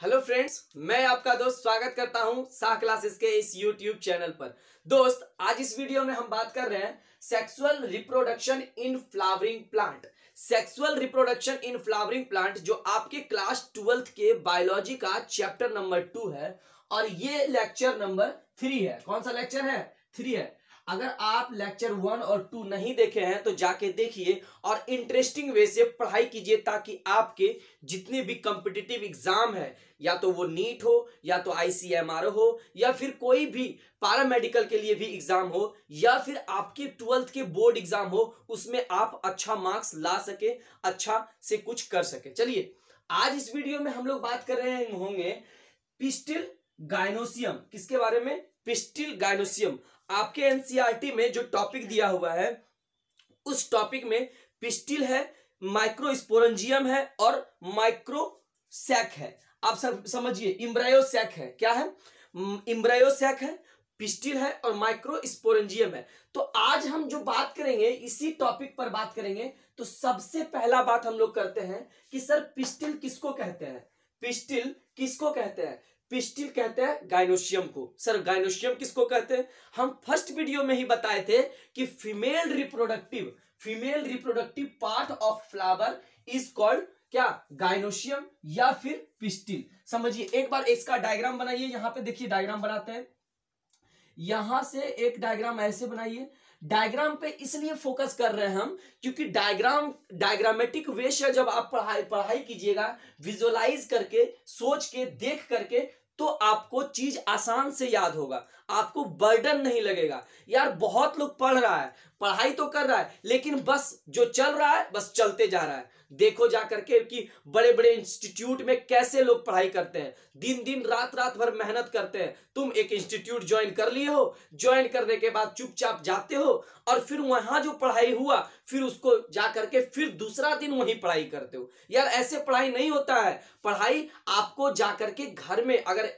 Hello friends, मैं आपका दोस्त स्वागत करता हूं शाह क्लासेस के इस यूट्यूब चैनल पर। दोस्त, आज इस वीडियो में हम बात कर रहे हैं sexual reproduction in flowering plant. Sexual reproduction in flowering plant जो आपके क्लास 12th के बायोलॉजी का चैप्टर नंबर 2 है और ये लेक्चर नंबर 3 है। कौन सा लेक्चर है? 3 है। अगर आप लेक्चर 1 और 2 नहीं देखे हैं तो जाके देखिए और इंटरेस्टिंग वे से पढ़ाई कीजिए ताकि आपके जितने भी कॉम्पिटिटिव एग्जाम है, या तो वो नीट हो या तो ICMR हो या फिर कोई भी पैरामेडिकल के लिए भी एग्जाम हो या फिर आपके 12th के बोर्ड एग्जाम हो, उसमें आप अच्छा मार्क्स ला सके, अच्छा से कुछ कर सके। चलिए, आज इस वीडियो में हम लोग बात कर रहे होंगे पिस्टिल गायनोसियम। किसके बारे में? Pistil gynoecium. आपके एनसीईआरटी में जो टॉपिक दिया हुआ है उस टॉपिक में पिस्टिल है, माइक्रोस्पोरेंजियम है और माइक्रोसैक है। आप सब समझिए, इम्ब्रायोसैक है। क्या है? इम्ब्रायोसैक है, पिस्टिल है और माइक्रोस्पोरेंजियम है। तो आज हम जो बात करेंगे इसी टॉपिक पर बात करेंगे। तो सबसे पहला बात हम लोग करते हैं कि सर पिस्टिल किसको कहते हैं? पिस्टिल किसको कहते हैं? पिस्टिल कहते हैं गायनोसियम को। सर गायनोसियम किसको कहते हैं? हम फर्स्ट वीडियो में ही बताए थे कि female reproductive part of flower is called क्या? गायनोसियम या फिर पिस्टिल। समझिए, एक बार इसका डायग्राम बनाइए। यहां पे देखिए, डायग्राम बनाते हैं। यहां से एक डायग्राम ऐसे बनाइए। डायग्राम पे इसलिए फोकस कर रहे हैं हम क्योंकि डायग्रामेटिक वे से जब आप पढ़ाई कीजिएगा, विजुअलाइज करके, सोच के, देख करके, तो आपको चीज आसान से याद होगा, आपको बर्डन नहीं लगेगा। यार बहुत लोग पढ़ रहा है, पढ़ाई तो कर रहा है, लेकिन बस जो चल रहा है बस चलते जा रहा है। देखो जा करके कि बड़े बड़े इंस्टीट्यूट में कैसे लोग पढ़ाई करते हैं, दिन दिन रात रात भर मेहनत करते हैं। तुम एक इंस्टीट्यूट ज्वाइन कर लिए हो, ज्वाइन करने के बाद चुपचाप जाते हो और फिर वहां जो पढ़ाई हुआ फिर उसको जा करके फिर दूसरा दिन वहीं पढ़ाई करते हो। यार ऐसे पढ़ाई नहीं होता है। पढ़ाई आपको जा करके घर में अगर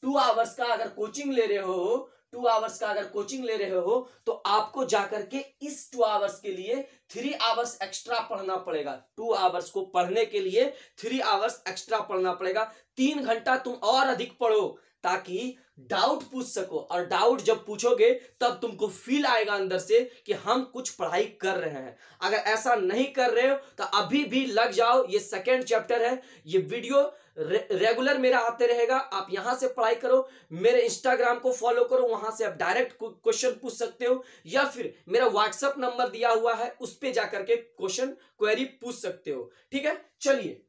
2 आवर्स का अगर कोचिंग ले रहे हो, 2 आवर्स का अगर कोचिंग ले रहे हो तो आपको जाकर के इस 2 आवर्स के लिए 3 आवर्स एक्स्ट्रा पढ़ना पड़ेगा। 2 आवर्स को पढ़ने के लिए 3 आवर्स एक्स्ट्रा पढ़ना पड़ेगा। 3 घंटा तुम और अधिक पढ़ो ताकि डाउट पूछ सको, और डाउट जब पूछोगे तब तुमको फील आएगा अंदर से कि हम कुछ पढ़ाई कर रहे हैं। अगर ऐसा नहीं कर रहे हो तो अभी भी लग जाओ। ये सेकेंड चैप्टर है। ये वीडियो रेगुलर मेरा आते रहेगा। आप यहां से पढ़ाई करो, मेरे इंस्टाग्राम को फॉलो करो, वहां से आप डायरेक्ट क्वेश्चन पूछ सकते हो या फिर मेरा व्हाट्सएप नंबर दिया हुआ है उस पे जाकर के क्वेश्चन क्वेरी पूछ सकते हो। ठीक है, चलिए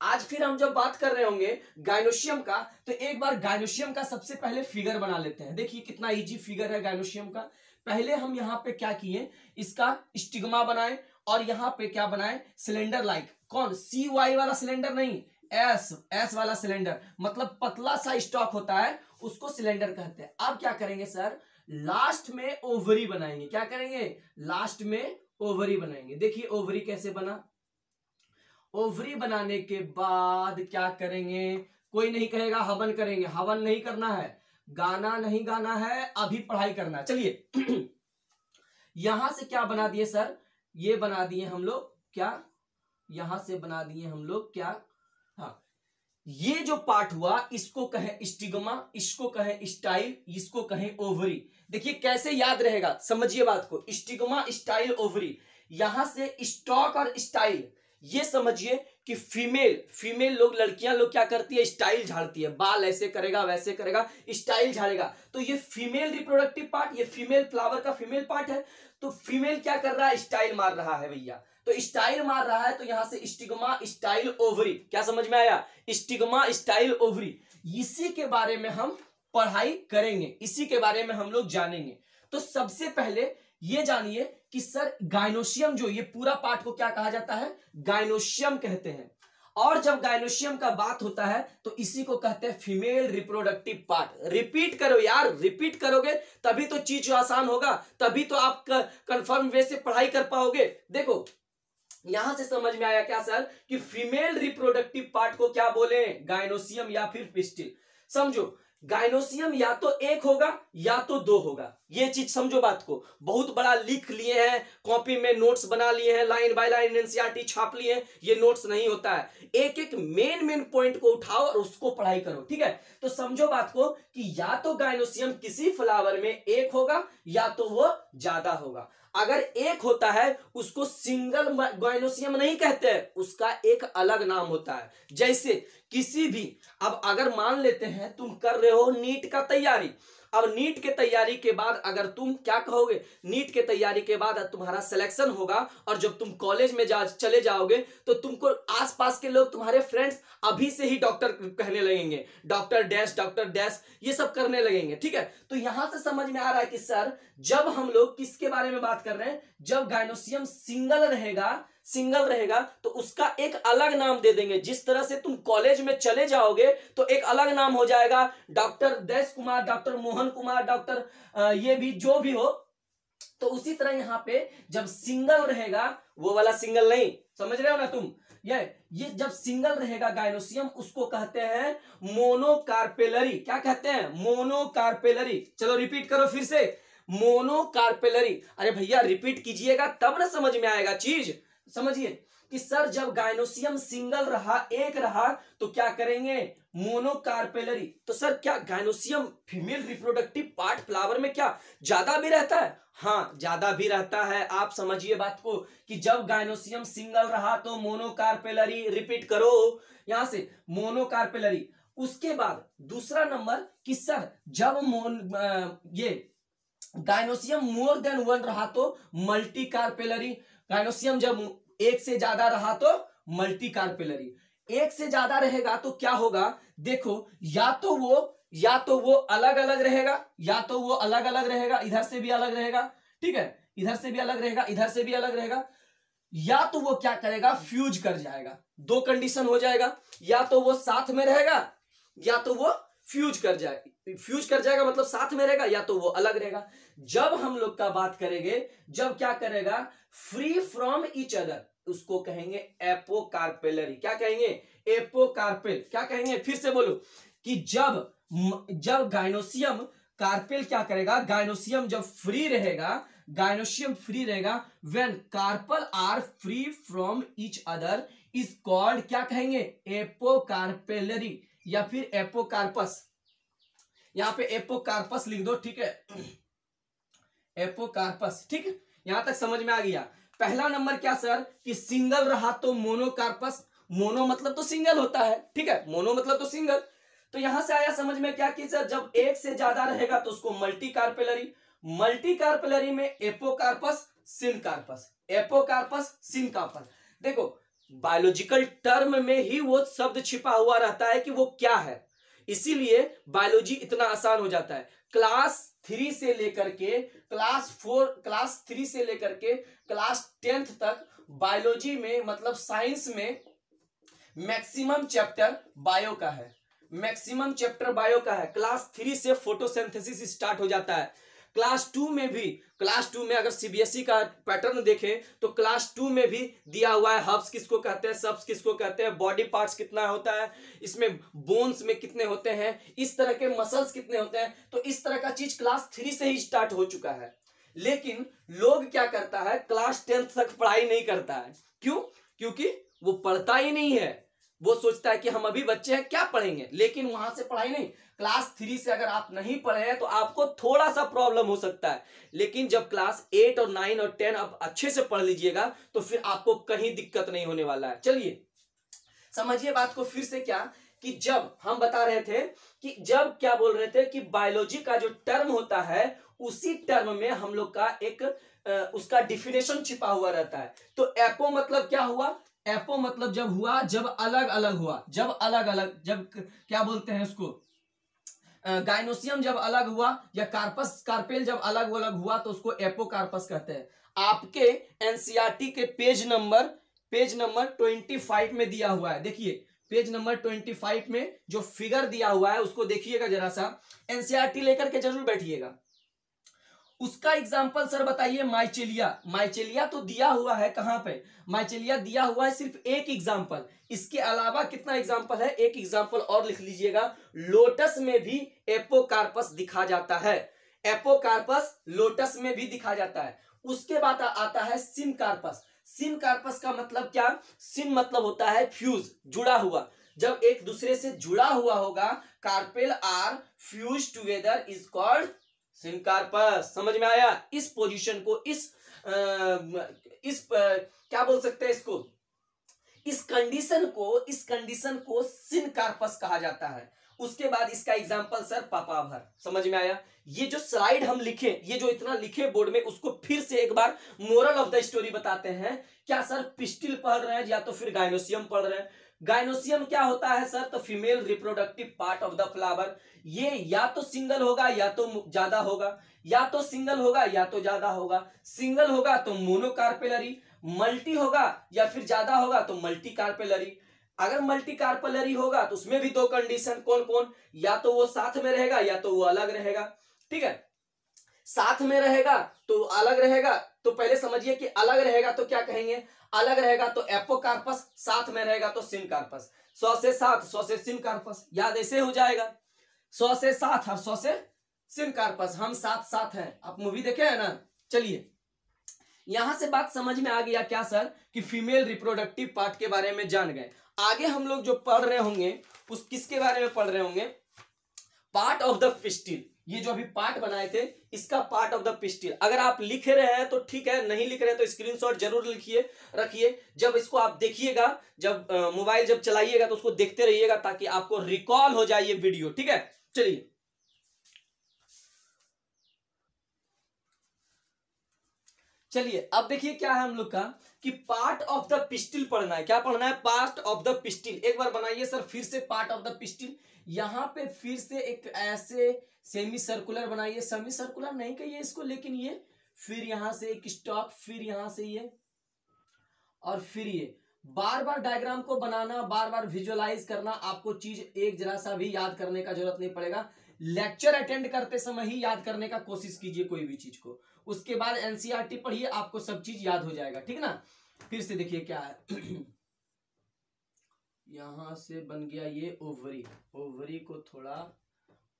आज फिर हम जब बात कर रहे होंगे गायनोसियम का, तो एक बार गायनोसियम का सबसे पहले फिगर बना लेते हैं। देखिए कितना इजी फिगर है गायनोसियम का। पहले हम यहां पे क्या किए, इसका स्टिग्मा बनाए और यहां पे क्या बनाए, सिलेंडर लाइक। कौन? CY वाला सिलेंडर नहीं, एस वाला सिलेंडर, मतलब पतला सा स्टॉक होता है उसको सिलेंडर कहते हैं। अब क्या करेंगे सर, लास्ट में ओवरी बनाएंगे। क्या करेंगे? लास्ट में ओवरी बनाएंगे। देखिए ओवरी कैसे बना। ओवरी बनाने के बाद क्या करेंगे, कोई नहीं कहेगा हवन करेंगे, हवन नहीं करना है, गाना नहीं गाना है, अभी पढ़ाई करना है। चलिए यहां से क्या बना दिए सर, ये बना दिए हम लोग क्या, यहां से बना दिए हम लोग क्या, हाँ, ये जो पार्ट हुआ इसको कहें स्टिग्मा, इसको कहें स्टाइल, इसको कहें ओवरी। देखिए कैसे याद रहेगा, समझिए बात को। Stigma, style, ovary. यहां से स्टॉक और स्टाइल, ये समझिए कि फीमेल लोग, लड़कियां लोग क्या करती है, स्टाइल झाड़ती है, बाल ऐसे करेगा वैसे करेगा, स्टाइल झाड़ेगा। तो ये फीमेल रिप्रोडक्टिव पार्ट, ये फीमेल फ्लावर का फीमेल पार्ट है। तो फीमेल क्या कर रहा है, स्टाइल मार रहा है भैया। तो स्टाइल मार रहा है तो यहां से स्टिग्मा, स्टाइल, ओवरी। क्या समझ में आया? Stigma, style, ovary. इसी के बारे में हम पढ़ाई करेंगे, इसी के बारे में हम लोग जानेंगे। तो सबसे पहले ये जानिए कि सर गायनोसियम जो ये पूरा पार्ट को क्या कहा जाता है, गायनोसियम कहते हैं। और जब गायनोसियम का बात होता है तो इसी को कहते हैं फीमेल रिप्रोडक्टिव पार्ट। रिपीट करो यार, रिपीट करोगे तभी तो चीज आसान होगा, तभी तो आप कंफर्म वे से पढ़ाई कर पाओगे। देखो यहां से समझ में आया क्या सर कि फीमेल रिप्रोडक्टिव पार्ट को क्या बोले, गायनोसियम या फिर पिस्टिल। समझो, गाइनोसियम या तो एक होगा या तो दो होगा, ये चीज समझो बात को। बहुत बड़ा लिख लिए हैं, कॉपी में नोट्स बना लिए हैं, लाइन बाय लाइन एनसीईआरटी छाप लिए हैं, ये नोट्स नहीं होता है। एक एक मेन पॉइंट को उठाओ और उसको पढ़ाई करो, ठीक है। तो समझो बात को कि या तो गाइनोसियम किसी फ्लावर में एक होगा या तो वो ज्यादा होगा। अगर एक होता है उसको सिंगल गाइनोसियम नहीं कहते हैं, उसका एक अलग नाम होता है। जैसे किसी भी, अब अगर मान लेते हैं तुम कर रहे हो नीट का तैयारी, अब नीट के तैयारी के बाद अगर तुम क्या कहोगे, नीट के तैयारी के बाद तुम्हारा सिलेक्शन होगा और जब तुम कॉलेज में चले जाओगे तो तुमको आसपास के लोग, तुम्हारे फ्रेंड्स अभी से ही डॉक्टर कहने लगेंगे, डॉक्टर डैश ये सब करने लगेंगे, ठीक है। तो यहां से समझ में आ रहा है कि सर जब हम लोग किसके बारे में बात कर रहे हैं, जब गाइनोसियम सिंगल रहेगा तो उसका एक अलग नाम दे देंगे। जिस तरह से तुम कॉलेज में चले जाओगे तो एक अलग नाम हो जाएगा, डॉक्टर देश कुमार, डॉक्टर मोहन कुमार, डॉक्टर ये भी जो भी हो। तो उसी तरह यहाँ पे जब सिंगल रहेगा, वो वाला सिंगल नहीं, समझ रहे हो ना तुम, ये जब सिंगल रहेगा गाइनोसियम उसको कहते हैं मोनोकार्पेलरी। क्या कहते हैं? मोनोकार्पेलरी। चलो रिपीट करो फिर से, मोनोकार्पेलरी। अरे भैया रिपीट कीजिएगा तब ना समझ में आएगा चीज। समझिए कि सर जब गाइनोसियम सिंगल रहा, एक रहा, तो क्या करेंगे? मोनोकार्पेलरी। तो सर क्या gynoecium female reproductive part flower में क्या ज्यादा भी रहता है? हाँ ज्यादा भी रहता है। आप समझिए बात को कि जब गाइनोसियम सिंगल रहा तो मोनोकार्पेलरी। रिपीट करो यहां से, मोनोकार्पेलरी। उसके बाद दूसरा नंबर कि सर जब ये गाइनोसियम मोर देन वन रहा तो मल्टीकार्पेलरी। गाइनोसियम जब एक से ज्यादा रहा तो मल्टीकार्पेलरी। एक से ज्यादा रहेगा तो क्या होगा? देखो या तो वो अलग अलग रहेगा, या तो वो अलग अलग रहेगा, इधर से भी अलग रहेगा, ठीक है, इधर से भी अलग रहेगा, इधर से भी अलग रहेगा, या तो वो क्या करेगा? फ्यूज कर जाएगा। दो कंडीशन हो जाएगा, या तो वो साथ में रहेगा या तो वो फ्यूज कर जाएगा मतलब साथ में रहेगा, या तो वो अलग रहेगा। जब हम लोग का बात करेंगे, जब क्या करेगा? फ्री फ्रॉम ईच अदर, उसको कहेंगे एपोकार्पेलरी। क्या कहेंगे? एपोकार्पेल। क्या कहेंगे? फिर से बोलो कि जब गाइनोसियम कार्पेल क्या करेगा? गाइनोसियम जब फ्री रहेगा, when carpel are free from each other is called, क्या कहेंगे? एपोकार्पेलरी या फिर एपोकार्पस। यहां पे एपोकार्पस लिख दो, ठीक है, एपोकार्पस, ठीक है। यहां तक समझ में आ गया। पहला नंबर क्या सर कि सिंगल रहा तो मोनोकार्पस। मोनो मतलब तो सिंगल होता है, ठीक है, मोनो मतलब तो सिंगल। तो यहां से आया समझ में क्या कि सर जब एक से ज्यादा रहेगा तो उसको मल्टीकार्पेलरी। मल्टीकार्पेलरी में एपोकार्पस सिनकार्पस, एपोकार्पस सिनकार्पस। देखो बायोलॉजिकल टर्म में ही वो शब्द छिपा हुआ रहता है कि वो क्या है, इसीलिए बायोलॉजी इतना आसान हो जाता है। क्लास 3 से लेकर के क्लास 3 से लेकर के क्लास 10th तक बायोलॉजी में मतलब साइंस में मैक्सिमम चैप्टर बायो का है, मैक्सिमम चैप्टर बायो का है। क्लास 3 से फोटोसिंथेसिस स्टार्ट हो जाता है। क्लास 2 में अगर सीबीएसई का पैटर्न देखें तो क्लास 2 में भी दिया हुआ है हब्स किसको कहते हैं, सब्स किसको कहते हैं, बॉडी पार्ट्स कितना होता है, इसमें बोन्स में कितने होते हैं, इस तरह के मसल्स कितने होते हैं। तो इस तरह का चीज क्लास 3 से ही स्टार्ट हो चुका है। लेकिन लोग क्या करता है, क्लास 10th तक पढ़ाई नहीं करता है। क्यों? क्योंकि वो पढ़ता ही नहीं है। वो सोचता है कि हम अभी बच्चे हैं क्या पढ़ेंगे, लेकिन वहां से पढ़ाई नहीं। क्लास 3 से अगर आप नहीं पढ़े हैं तो आपको थोड़ा सा प्रॉब्लम हो सकता है, लेकिन जब क्लास 8 और 9 और 10 आप अच्छे से पढ़ लीजिएगा तो फिर आपको कहीं दिक्कत नहीं होने वाला है। चलिए समझिए बात को फिर से, क्या कि जब हम बता रहे थे कि जब क्या बोल रहे थे कि बायोलॉजी का जो टर्म होता है उसी टर्म में हम लोग का एक उसका डिफिनेशन छिपा हुआ रहता है। तो एपो मतलब क्या हुआ? एपो मतलब जब अलग अलग हुआ, जब क्या बोलते हैं उसको, गाइनोसियम जब अलग हुआ या कार्पेल जब अलग अलग हुआ तो उसको एपोकार्पस कहते हैं। आपके एनसीईआरटी के पेज नंबर 25 में दिया हुआ है। देखिए पेज नंबर 25 में जो फिगर दिया हुआ है उसको देखिएगा जरा सा, एनसीईआरटी लेकर के जरूर बैठिएगा। उसका एग्जाम्पल सर बताइए। माइचेलिया, माइचेलिया तो दिया हुआ है, कहां पे माइचेलिया दिया हुआ है, सिर्फ एक एग्जाम्पल। इसके अलावा कितना एग्जाम्पल है, एक एग्जाम्पल और लिख लीजिएगा। लोटस में भी एपोकार्पस दिखा जाता है, एपोकार्पस लोटस में भी दिखा जाता है। उसके बाद आता है सिनकार्पस। सिनकार्पस का मतलब क्या, सिन मतलब होता है फ्यूज, जुड़ा हुआ। जब एक दूसरे से जुड़ा हुआ होगा, carpel are fuse together is called syncarpous. समझ में आया? इस पोजीशन को, क्या बोल सकते हैं इसको, इस कंडीशन को सिनकार्पस कहा जाता है। उसके बाद इसका एग्जांपल सर पापावर। समझ में आया? ये जो स्लाइड हम लिखे, ये जो इतना लिखे बोर्ड में, उसको फिर से एक बार मोरल ऑफ द स्टोरी बताते हैं। क्या सर पिस्टिल पढ़ रहे हैं या तो फिर गाइनोसियम पढ़ रहे हैं? गाइनोसियम क्या होता है सर? तो female reproductive part of the flower. ये या तो सिंगल होगा या तो ज्यादा होगा, या तो सिंगल होगा या तो ज्यादा होगा। सिंगल होगा तो मोनोकार्पेलरी, मल्टी होगा या फिर ज्यादा होगा तो मल्टी कार्पेलरी। अगर मल्टी कार्पेलरी होगा तो उसमें भी दो कंडीशन, कौन कौन, या तो वो साथ में रहेगा या तो वो अलग रहेगा। ठीक है, साथ में रहेगा तो अलग रहेगा। तो पहले समझिए कि अलग रहेगा तो क्या कहेंगे, अलग रहेगा तो एपोकार्पस, साथ में रहेगा तो सिनकार्पस। 100 से 7, 100 से सिनकार्पस, याद ऐसे हो जाएगा। 100 से 7 और 100 से सिनकार्पस, हम साथ साथ हैं। आप मूवी देखे है ना? चलिए, यहां से बात समझ में आ गया क्या सर, कि फीमेल रिप्रोडक्टिव पार्ट के बारे में जान गए। आगे हम लोग जो पढ़ रहे होंगे उस किसके बारे में पढ़ रहे होंगे, पार्ट ऑफ द पिस्टिल। ये जो अभी पार्ट बनाए थे, इसका पार्ट ऑफ द पिस्टिल। अगर आप लिख रहे हैं तो ठीक है, नहीं लिख रहे हैं तो स्क्रीनशॉट जरूर लिखिए, रखिए। जब इसको आप देखिएगा, जब मोबाइल जब चलाइएगा तो उसको देखते रहिएगा ताकि आपको रिकॉल हो जाए ये वीडियो। ठीक है, चलिए चलिए अब देखिए क्या है हम लोग का, कि पार्ट ऑफ द पिस्टिल पढ़ना है। क्या पढ़ना है? Part of the pistil. एक बार बनाइए सर फिर से पार्ट ऑफ द पिस्टिल। यहां पे फिर से एक ऐसे सेमी सर्कुलर बनाइए, सेमी सर्कुलर नहीं कहिए इसको, लेकिन ये फिर यहां से एक स्टॉक, फिर यहां से ये, और फिर ये। बार बार डायग्राम को बनाना, बार बार विजुअलाइज करना, आपको चीज एक जरा सा भी याद करने का जरूरत नहीं पड़ेगा। लेक्चर अटेंड करते समय ही याद करने का कोशिश कीजिए कोई भी चीज को। उसके बाद एनसीईआरटी पढ़िए, आपको सब चीज याद हो जाएगा। ठीक ना? फिर से देखिए क्या है। यहां से बन गया ये ओवरी, ओवरी को थोड़ा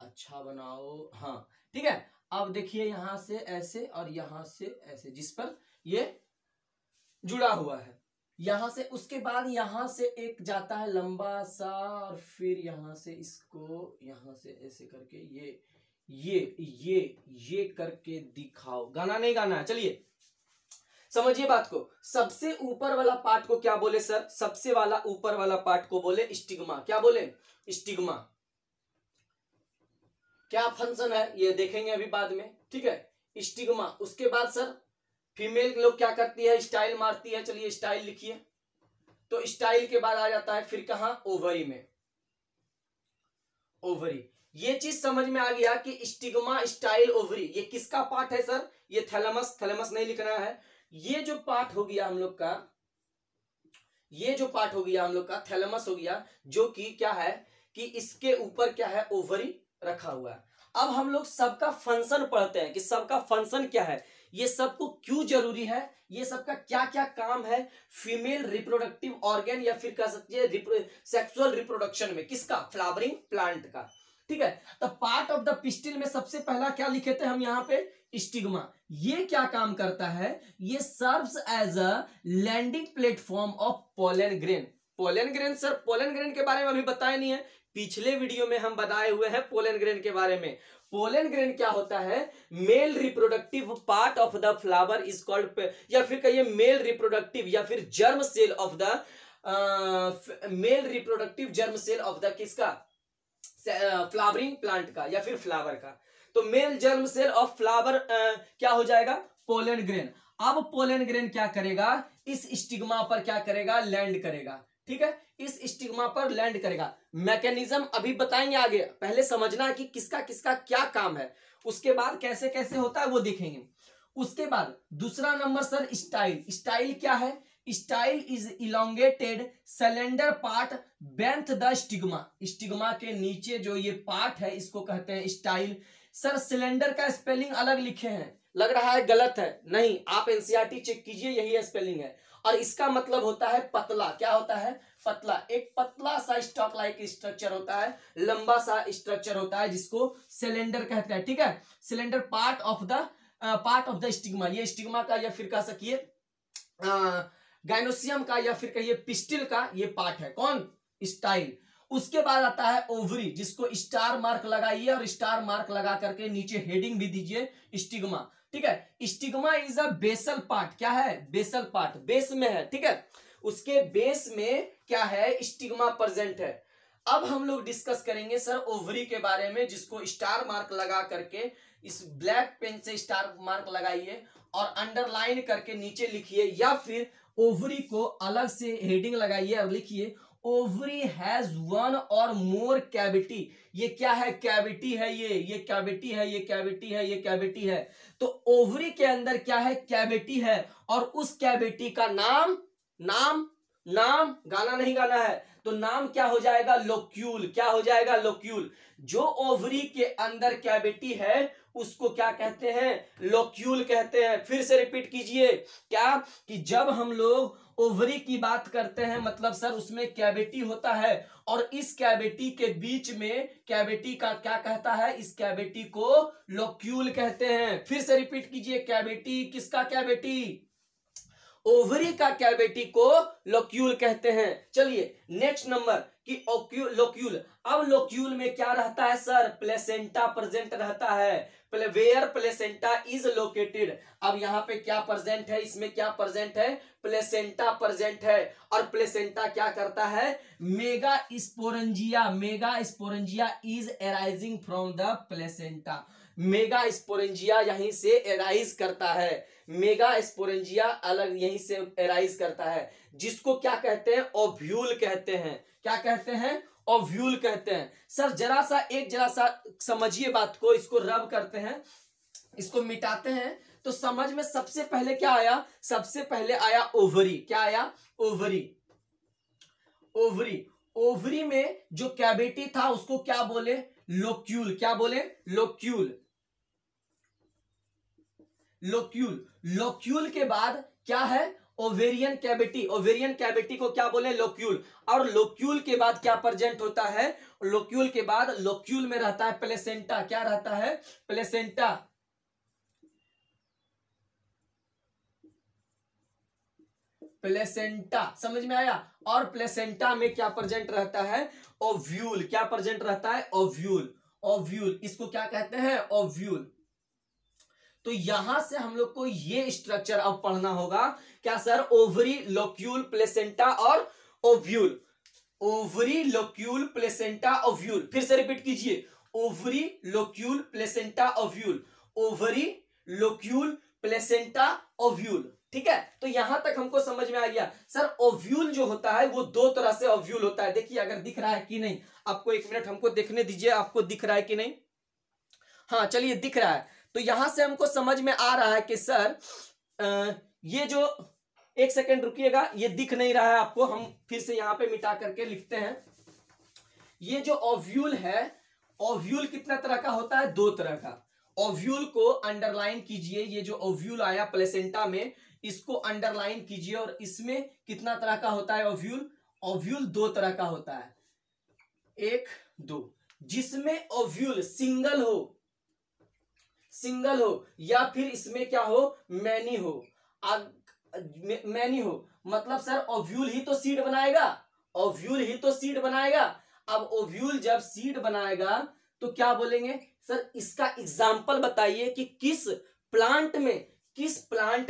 अच्छा बनाओ। हाँ ठीक है, अब देखिए यहां से ऐसे और यहां से ऐसे, जिस पर ये जुड़ा हुआ है यहां से। उसके बाद यहां से एक जाता है लंबा सा, और फिर यहां से इसको यहां से ऐसे करके ये करके दिखाओ। गाना नहीं गाना है, चलिए समझिए बात को। सबसे ऊपर वाला पार्ट को क्या बोले सर? सबसे वाला ऊपर वाला पार्ट को बोले स्टिग्मा। क्या बोले? स्टिग्मा। क्या फंक्शन है ये देखेंगे अभी बाद में। ठीक है, स्टिग्मा। उसके बाद सर फीमेल लोग क्या करती है? स्टाइल मारती है। चलिए स्टाइल लिखिए। तो स्टाइल के बाद आ जाता है फिर कहां? ओवरी में। ओवरी। ये चीज समझ में आ गया कि स्टिग्मा, स्टाइल, ओवरी ये किसका पार्ट है सर? ये थैलेमस। थैलेमस नहीं लिखना है। ये जो पार्ट हो गया हम लोग का, ये जो पार्ट हो गया हम लोग का थैलेमस हो गया, जो कि क्या है कि इसके ऊपर क्या है? ओवरी रखा हुआ है। अब हम लोग सबका फंक्शन पढ़ते हैं कि सबका फंक्शन क्या है, ये सबको क्यों जरूरी है, ये सबका क्या क्या काम है फीमेल रिप्रोडक्टिव ऑर्गन, या फिर कह सकते हैं सेक्सुअल रिप्रोडक्शन में। किसका? फ्लावरिंग प्लांट का। ठीक है, तो पार्ट ऑफ द पिस्टिल में सबसे पहला क्या लिखे थे हम यहां पे? स्टिग्मा। ये क्या काम करता है? ये serves as a landing platform of pollen grain. Pollen grain sir, pollen grain के बारे में अभी बताया नहीं है, पिछले वीडियो में हम बताए हुए हैं पोलन ग्रेन के बारे में। पोलन ग्रेन क्या होता है? Male reproductive part of the flower is called, या फिर कहिए मेल रिप्रोडक्टिव या फिर germ cell of the male reproductive germ cell of the किसका? फ्लावरिंग प्लांट का या फिर फ्लावर का। तो male germ cell of flower क्या हो जाएगा? Pollen grain. अब पोलन ग्रेन क्या करेगा? इस स्टिग्मा पर क्या करेगा? लैंड करेगा। ठीक है, इस स्टिग्मा पर लैंड करेगा। मैकेनिज्म अभी बताएंगे आगे, पहले समझना है कि किसका किसका क्या काम है, उसके बाद कैसे कैसे होता है वो देखेंगे। उसके बाद दूसरा नंबर सर स्टाइल। स्टाइल क्या है? Style is elongated cylinder part beneath the stigma. Stigma के नीचे जो ये पार्ट है इसको कहते हैं स्टाइल। सर सिलेंडर का स्पेलिंग अलग लिखे हैं, लग रहा है गलत है, नहीं, आप एनसीईआरटी चेक कीजिए, यही स्पेलिंग है। और इसका मतलब होता है पतला। क्या होता है? पतला। एक पतला सा स्टॉक लाइक स्ट्रक्चर होता है, लंबा सा स्ट्रक्चर होता है, जिसको सिलेंडर कहते हैं। ठीक है, cylinder part of the stigma. ये स्टिग्मा का या फिर कह सकिए गाइनोसियम का या फिर कहिए पिस्टिल का ये पार्ट है। कौन? स्टाइल। उसके बाद आता है ओवरी, जिसको स्टार मार्क लगाइए और स्टार मार्क लगा करके नीचे हेडिंग भी दीजिए, स्टिग्मा। ठीक है, stigma is a basal part. क्या है? बेसल पार्ट, बेस में है। ठीक है, उसके बेस में क्या है? स्टिग्मा प्रेजेंट है। अब हम लोग डिस्कस करेंगे सर ओवरी के बारे में, जिसको स्टार मार्क लगा करके इस ब्लैक पेन से स्टार मार्क लगाइए और अंडरलाइन करके नीचे लिखिए, या फिर ओवरी को अलग से हेडिंग लगाइए और लिखिए ओवरी हैज वन और मोर कैविटी। ये क्या है? कैविटी है। ये कैविटी है, ये कैविटी है, ये कैविटी है। तो ओवरी के अंदर क्या है? कैविटी है। और उस कैविटी का नाम गाना नहीं गाना है, तो नाम क्या हो जाएगा? लोक्यूल। क्या हो जाएगा? लोक्यूल। जो ओवरी के अंदर कैविटी है उसको क्या कहते हैं? लोक्यूल कहते हैं। फिर से रिपीट कीजिए, क्या कि जब हम लोग ओवरी की बात करते हैं मतलब सर उसमें कैविटी होता है, और इस कैविटी के बीच में कैविटी का क्या कहता है? इस कैविटी को लोक्यूल कहते हैं। फिर से रिपीट कीजिए, कैविटी, किसका कैविटी? ओवरी का कैविटी को लोक्यूल कहते हैं। चलिए नेक्स्ट नंबर कि लोक्यूल। अब लोक्यूल में क्या रहता है सर? प्लेसेंटा प्रेजेंट रहता है। Where placenta is located. अब यहाँ पे क्या प्रेजेंट है? इसमें क्या प्रेजेंट है? प्लेसेंटा प्रेजेंट है। और प्लेसेंटा क्या करता है? Mega sporangia is arising from the placenta. Mega sporangia यहीं से एराइज करता है। मेगा स्पोरेंजिया अलग यहीं से एराइज करता है, जिसको क्या कहते हैं? ओव्यूल कहते हैं। क्या कहते हैं? ओव्यूल कहते हैं। सर जरा सा समझिए बात को, इसको रब करते हैं, इसको मिटाते हैं, तो समझ में सबसे पहले क्या आया? सबसे पहले आया ओवरी। क्या आया? ओवरी। ओवरी। ओवरी में जो कैविटी था उसको क्या बोले? लोक्यूल। क्या बोले? लोक्यूल। लोक्यूल। लोक्यूल के बाद क्या है? Ovarian cavity. ओवेरियन कैविटी को क्या बोले? लोक्यूल। और लोक्यूल के बाद क्या प्रेजेंट होता है? लोक्यूल के बाद लोक्यूल में रहता है प्लेसेंटा। क्या रहता है? प्लेसेंटा। प्लेसेंटा, समझ में आया? और प्लेसेंटा में क्या प्रेजेंट रहता है? ओव्यूल। क्या प्रेजेंट रहता है? ओव्यूल। ओव्यूल, इसको क्या कहते हैं? ओव्यूल। तो यहां से हम लोग को ये स्ट्रक्चर अब पढ़ना होगा। क्या सर? ओवरी, लोक्यूल, प्लेसेंटा और ovule. Ovary, locule, placenta, ovule. फिर से रिपीट कीजिए, ovary, locule, placenta, ovule. Ovary, locule, placenta, ovule. ठीक है, तो यहां तक हमको समझ में आ गया। सर ओव्यूल जो होता है वो दो तरह से ओव्यूल होता है। देखिए अगर दिख रहा है कि नहीं आपको, एक मिनट हमको देखने दीजिए, आपको दिख रहा है कि नहीं? हाँ चलिए, दिख रहा है। तो यहां से हमको समझ में आ रहा है कि सर ये जो, एक सेकेंड रुकिएगा, ये दिख नहीं रहा है आपको, हम फिर से यहां पे मिटा करके लिखते हैं। ये जो ओव्यूल है, ओव्यूल कितना तरह का होता है? दो तरह का। ओव्यूल को अंडरलाइन कीजिए, ये जो ओव्यूल आया प्लेसेंटा में, इसको अंडरलाइन कीजिए, और इसमें कितना तरह का होता है ओव्यूल? ओव्यूल दो तरह का होता है, एक दो, जिसमें ओव्यूल सिंगल हो या फिर इसमें क्या हो? मैनी हो। मैनी हो मतलब सर ओव्यूल ही तो सीड बनाएगा। ओव्यूल ही तो सीड बनाएगा। अब ओव्यूल जब सीड बनाएगा तो क्या बोलेंगे? सर इसका एग्जाम्पल बताइए कि किस प्लांट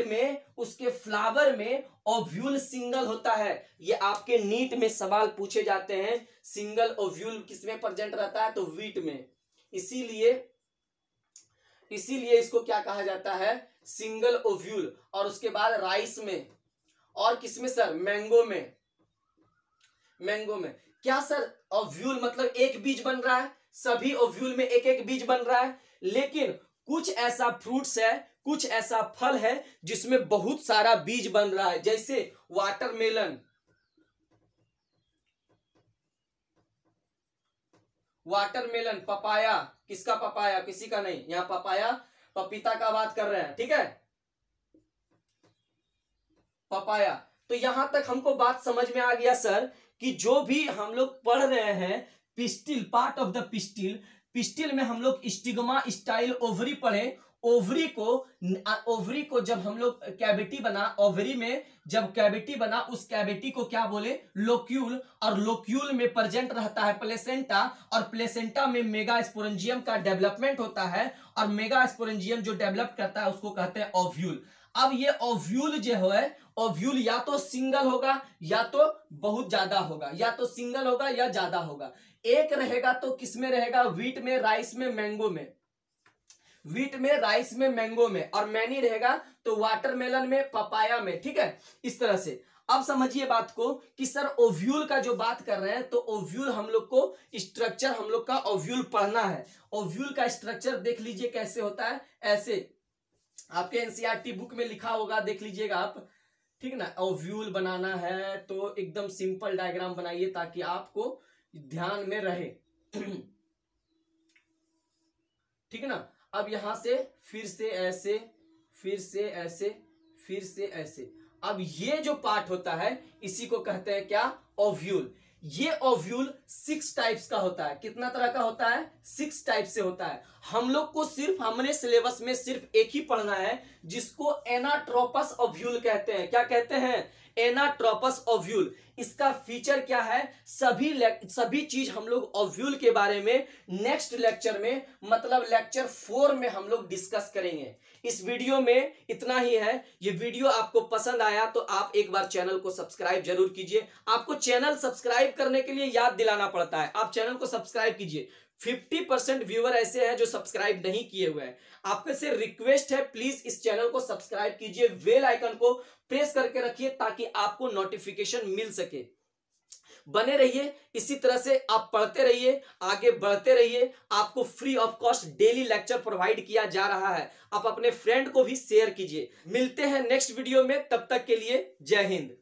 में उसके फ्लावर में ओव्यूल सिंगल होता है। ये आपके नीट में सवाल पूछे जाते हैं। सिंगल ओव्यूल किसमें प्रेजेंट रहता है? तो वीट में। इसीलिए इसको क्या कहा जाता है? Single ovule. और उसके बाद राइस में, और किसमें सर? मैंगो में। क्या सर ओव्यूल मतलब एक बीज बन रहा है? सभी ओव्यूल में एक एक बीज बन रहा है, लेकिन कुछ ऐसा फ्रूट्स है, कुछ ऐसा फल है जिसमें बहुत सारा बीज बन रहा है, जैसे वाटरमेलन, पपाया। किसका पपाया? किसी का नहीं, यहां पपाया पपीता का बात कर रहे हैं, ठीक है, पपाया। तो यहां तक हमको बात समझ में आ गया सर कि जो भी हम लोग पढ़ रहे हैं pistil, part of the pistil, pistil में हम लोग स्टिग्मा स्टाइल ओवरी पढ़े। ओवरी को जब हम लोग कैविटी बना, ओवरी में जब कैविटी बना, उस कैविटी को क्या बोले, लोक्यूल, और लोक्यूल में प्रेजेंट रहता है प्लेसेंटा, और प्लेसेंटा में मेगा स्पोरेंजियम का डेवलपमेंट होता है, और मेगा स्पोरेंजियम जो डेवलप करता है उसको कहते हैं ओव्यूल। अब ये ओव्यूल जो है, ओव्यूल या तो सिंगल होगा या तो बहुत ज्यादा होगा, या तो सिंगल होगा या ज्यादा होगा। एक रहेगा तो किसमें रहेगा, व्हीट में, राइस में, मैंगो में, व्हीट में, राइस में, मैंगो में, और मैनी रहेगा तो वाटरमेलन में, पपाया में, ठीक है, इस तरह से। अब समझिए बात को कि सर ओव्यूल का जो बात कर रहे हैं, तो ओव्यूल हम लोग को स्ट्रक्चर, हम लोग का ओव्यूल पढ़ना है। ओव्यूल का स्ट्रक्चर देख लीजिए कैसे होता है, ऐसे आपके एनसीईआरटी बुक में लिखा होगा, देख लीजिएगा आप, ठीक ना। ओव्यूल बनाना है तो एकदम सिंपल डायग्राम बनाइए ताकि आपको ध्यान में रहे, ठीक है ना। अब यहां से फिर से ऐसे, फिर से ऐसे, फिर से ऐसे। अब ये जो पार्ट होता है इसी को कहते हैं क्या, ओव्यूल। ये ओव्यूल 6 टाइप्स का होता है। कितना तरह का होता है, 6 टाइप से होता है। हम लोग को सिर्फ, हमने सिलेबस में सिर्फ एक ही पढ़ना है जिसको एनाट्रोपस ओव्यूल कहते हैं। क्या कहते हैं, एनाट्रोपस ओव्यूल। इसका फीचर क्या है, सभी चीज हम लोग ओव्यूल के बारे में नेक्स्ट लेक्चर में, मतलब लेक्चर 4 में हम लोग डिस्कस करेंगे। इस वीडियो में इतना ही है। ये वीडियो आपको पसंद आया तो आप एक बार चैनल को सब्सक्राइब जरूर कीजिए। आपको चैनल सब्सक्राइब करने के लिए याद दिलाना पड़ता है, आप चैनल को सब्सक्राइब कीजिए। 50% व्यूअर ऐसे हैं जो सब्सक्राइब नहीं किए हुए हैं। आपके से रिक्वेस्ट है, प्लीज इस चैनल को सब्सक्राइब कीजिए, बेल आइकन को प्रेस करके रखिए ताकि आपको नोटिफिकेशन मिल सके। बने रहिए इसी तरह से, आप पढ़ते रहिए, आगे बढ़ते रहिए। आपको free of cost daily lecture provide किया जा रहा है। आप अपने फ्रेंड को भी शेयर कीजिए। मिलते हैं नेक्स्ट वीडियो में, तब तक के लिए जय हिंद।